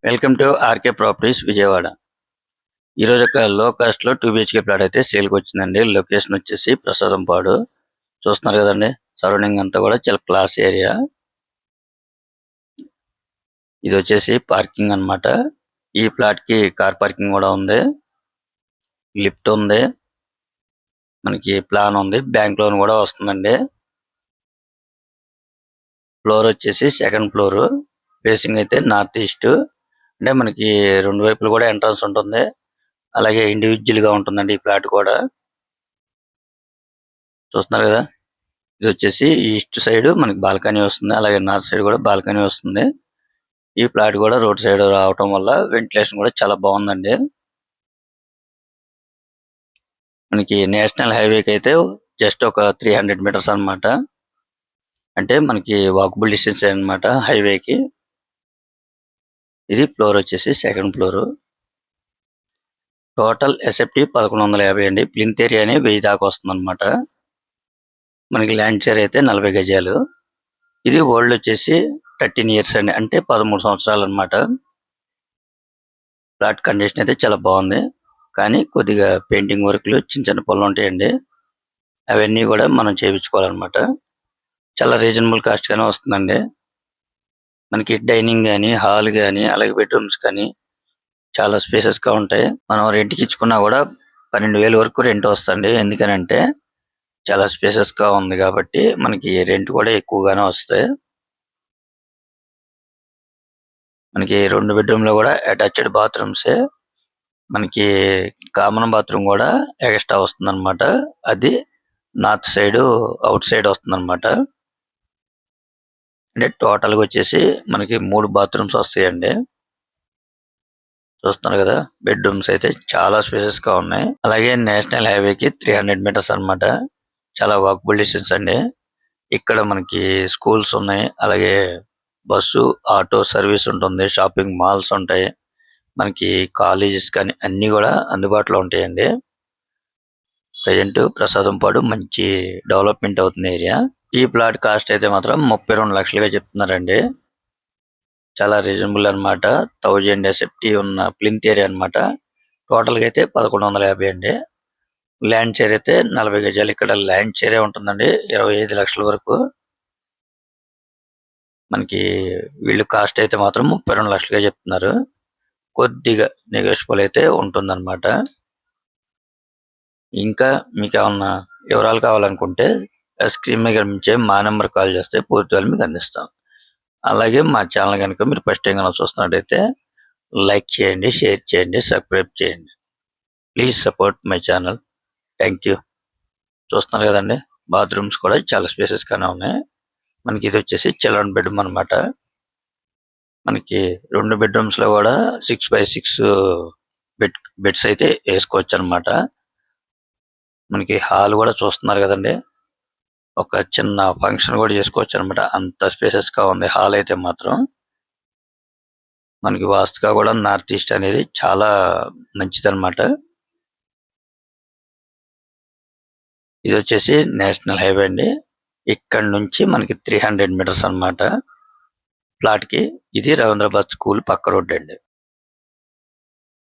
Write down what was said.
Welcome to RK properties Vijayawada. ఈరోజు ఒక లో కాస్ట్ లో 2 BHK ప్లాట్ అయితే సేల్కి వచ్చిందండి. లొకేషన్ వచ్చేసి ప్రసాదంపాడు. చూస్తున్నారు కదండి, సరౌండింగ్ అంతా కూడా చాలా క్లాస్ ఏరియా. ఇది వచ్చేసి పార్కింగ్ అన్నమాట. ఈ ప్లాట్ కి కార్ పార్కింగ్ కూడా ఉంది, లిఫ్ట్ ఉంది, మనకి ప్లాన్ ఉంది, బ్యాంక్ లోన్ కూడా వస్తుందండి. ఫ్లోర్ వచ్చేసి సెకండ్ ఫ్లోర్, ఫేసింగ్ అయితే నార్త్ ఈస్ట్. అంటే మనకి రెండు వైపులు కూడా ఎంట్రన్స్ ఉంటుంది, అలాగే ఇండివిజువల్ గా ఉంటుందండి ఈ ప్లాట్ కూడా. చూస్తున్నారు కదా, ఇది వచ్చేసి ఈస్ట్ సైడ్ మనకి బాల్కనీ వస్తుంది, అలాగే నార్త్ సైడ్ కూడా బాల్కనీ వస్తుంది. ఈ ప్లాట్ కూడా రోడ్ సైడ్ రావటం వల్ల వెంటిలేషన్ కూడా చాలా బాగుందండి. మనకి నేషనల్ హైవేకి అయితే జస్ట్ ఒక 300 మీటర్స్ అన్నమాట. అంటే మనకి వాకబుల్ డిస్టెన్స్ అన్నమాట హైవేకి. ఇది ఫ్లోర్ వచ్చేసి సెకండ్ ఫ్లోర్. టోటల్ ఎస్ఎఫ్టీ 1150 అండి. ప్లింత్ ఏరియా అని 1000 దాకా వస్తుంది అనమాట. మనకి ల్యాండ్ షేర్ అయితే 40 గజాలు. ఇది ఓల్డ్ వచ్చేసి 13 ఇయర్స్ అండి, అంటే 13 సంవత్సరాలు అన్నమాట. ఫ్లాట్ కండిషన్ అయితే చాలా బాగుంది, కానీ కొద్దిగా పెయింటింగ్ వర్క్లు చిన్న చిన్న పనులు ఉంటాయండి, అవన్నీ కూడా మనం చేయించుకోవాలన్నమాట. చాలా రీజనబుల్ కాస్ట్ గానే వస్తుందండి. మనకి డైనింగ్ కానీ, హాల్ కానీ, అలాగే బెడ్రూమ్స్ కానీ చాలా స్పేసెస్ గా ఉంటాయి. మనం రెంట్కి ఇచ్చుకున్నా కూడా 12,000 వరకు రెంట్ వస్తుంది. ఎందుకనంటే చాలా స్పేసెస్ గా ఉంది కాబట్టి మనకి రెంట్ కూడా ఎక్కువగానే వస్తాయి. మనకి 2 బెడ్రూమ్ లో కూడా అటాచ్డ్ బాత్రూమ్స్. మనకి కామన్ బాత్రూమ్ కూడా ఎక్స్ట్రా వస్తుంది అనమాట. అది నార్త్ సైడ్, అవుట్ సైడ్ వస్తుంది అనమాట. అంటే టోటల్ గా వచ్చేసి మనకి 3 బాత్రూమ్స్ వస్తాయండి. చూస్తున్నారు కదా, బెడ్రూమ్స్ అయితే చాలా స్పేసెస్ గా ఉన్నాయి. అలాగే నేషనల్ హైవే కి 300 మీటర్స్ అన్నమాట. చాలా వాకబుల్ డిస్టెన్స్ అండి. ఇక్కడ మనకి స్కూల్స్ ఉన్నాయి, అలాగే బస్సు ఆటో సర్వీస్ ఉంటుంది, షాపింగ్ మాల్స్ ఉంటాయి, మనకి కాలేజెస్ కానీ అన్ని కూడా అందుబాటులో ఉంటాయండి. ప్రజెంట్ ప్రసాదంపాడు మంచి డెవలప్మెంట్ అవుతుంది ఏరియా. ఈ ప్లాట్ కాస్ట్ అయితే మాత్రం 32 లక్షలుగా చెప్తున్నారండి. చాలా రీజనబుల్ అన్నమాట. 1000 ఎస్ఎఫ్టీ ఉన్న ప్లింత్ ఏరియా అన్నమాట. టోటల్ గా అయితే 1150 అండి. ల్యాండ్ షేర్ అయితే 40 గజాలు. ఇక్కడ ల్యాండ్ షేరే ఉంటుందండి 25 లక్షల వరకు. మనకి వీళ్ళు కాస్ట్ అయితే మాత్రం 32 లక్షలుగా చెప్తున్నారు. కొద్దిగా నెగోషియబుల్ అయితే ఉంటుందన్నమాట. ఇంకా మీకు ఏమన్నా వివరాలు కావాలనుకుంటే స్క్రీన్ మీద కనిపించే మా నెంబర్ కాల్ చేస్తే పూర్తి వివరాలు మీకు అందిస్తాం. అలాగే మా ఛానల్ కనుక మీరు ఫస్ట్ టైం కనుక చూస్తున్నట్టయితే లైక్ చేయండి, షేర్ చేయండి, సబ్స్క్రైబ్ చేయండి. Please support my channel. Thank you. చూస్తున్నారు కదండి, బాత్రూమ్స్ కూడా చాలా స్పేసెస్ గానే ఉన్నాయి. మనకి ఇది వచ్చేసి చిల్డ్రన్ బెడ్రూమ్ అన్నమాట. మనకి 2 బెడ్రూమ్స్ లో కూడా 6x6 బెడ్స్ అయితే వేసుకోవచ్చు అన్నమాట. మనకి హాల్ కూడా చూస్తున్నారు కదండి, ఒక చిన్న ఫంక్షన్ కూడా చేసుకోవచ్చు అన్నమాట. అంత స్పేసెస్ గా ఉంది హాల్ అయితే మాత్రం. మనకి వాస్తుగా కూడా నార్త్ ఈస్ట్ అనేది చాలా మంచిది అన్నమాట. ఇది వచ్చేసి నేషనల్ హైవే అండి. ఇక్కడ నుంచి మనకి 300 మీటర్స్ అన్నమాట ప్లాట్ కి. ఇది రవీంద్రబాద్ స్కూల్ పక్క రోడ్ అండి.